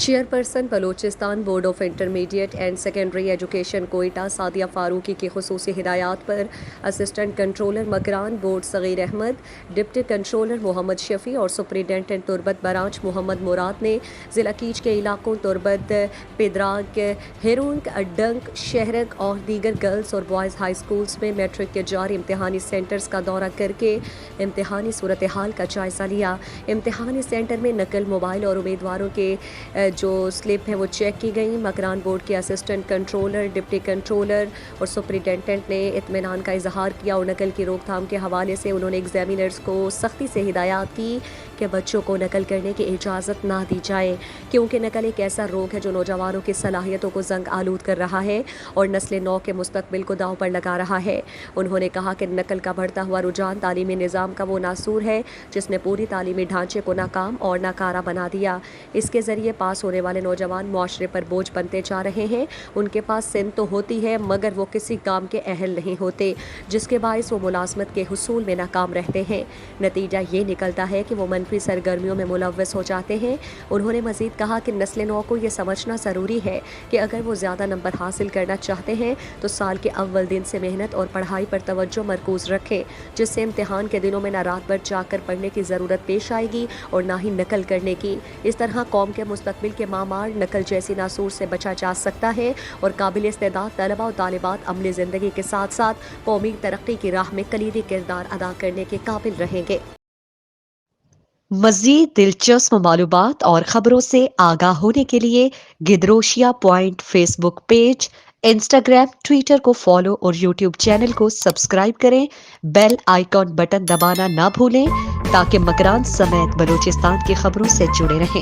Chairperson Balochistan board of intermediate and secondary education Quetta Sadia Farooqui کی خصوصی ہدایات پر assistant controller Makran board Saghir Ahmed, deputy controller Muhammad Shafi اور سپرنٹینڈنٹ تربت برانچ محمد مراد نے ضلع کیچ کے علاقوں تربت، پیدراگ، ہیرونگ، ڈنک، شہرک اور دیگر گرلز اور بوائز ہائی سکولز میں میٹرک کے جاری امتحانی سینٹرز کا دورہ کر کے امتحانی صورتحال کا جائزہ لیا۔ امتحانی سینٹر میں نقل، موبائل اور امیدواروں کے جو سلپ ہیں وہ چیک کی گئیں۔ مکران بورڈ کے اسسٹنٹ کنٹرولر، ڈپٹی کنٹرولر اور سپرنٹینڈنٹ نے اطمینان کا اظہار کیا اور نقل کی روک تھام کے حوالے سے انہوں نے ایگزامینرز کو سختی سے ہدایات کی کہ بچوں کو نقل کرنے کی اجازت نہ دی جائے، کیونکہ نقل ایک ایسا روگ ہے جو نوجوانوں کی صلاحیتوں کو زنگ آلود کر رہا ہے اور نسل نو کے مستقبل کو داؤ پر لگا رہا ہے۔ انہوں نے کہا کہ نقل کا بڑھتا ہوا رجحان تعلیمی نظام کا وہ ناسور ہے جس نے پوری تعلیمی ڈھانچے کو ناکام اور ناکارہ بنا دیا۔ اس کے ذریعے پاس ہونے والے نوجوان معاشرے پر بوجھ بنتے جا رہے ہیں۔ ان کے پاس سن تو ہوتی ہے مگر وہ کسی کام کے اہل نہیں ہوتے، جس کے باعث وہ ملازمت کے حصول میں ناکام رہتے ہیں۔ نتیجہ یہ نکلتا ہے کہ وہ منفی سرگرمیوں میں ملوث ہو جاتے ہیں۔ انہوں نے مزید کہا کہ نسل نو کو یہ سمجھنا ضروری ہے کہ اگر وہ زیادہ نمبر حاصل کرنا چاہتے ہیں تو سال کے اول دن سے محنت اور پڑھائی پر توجہ مرکوز رکھیں، جس سے امتحان کے دنوں میں نہ رات بھر جاگ کر پڑھنے کی ضرورت پیش آئے گی اور نہ ہی نقل کرنے کی۔ اس طرح قوم کے مستقبل کے معمار نقل جیسی ناسور سے بچا جا سکتا ہے اور قابل استعداد طلباء و طالبات عملی زندگی کے ساتھ ساتھ قومی ترقی کی راہ میں کلیدی کردار ادا کرنے کے قابل رہیں گے۔ مزید دلچسپ معلومات اور خبروں سے آگاہ ہونے کے لیے Gedrosia point Facebook page, Instagram, Twitter کو فالو اور یوٹیوب چینل کو سبسکرائب کریں۔ بیل آئیکن بٹن دبانا نہ بھولیں تاکہ مکران سمیت بلوچستان کی خبروں سے جڑے رہیں۔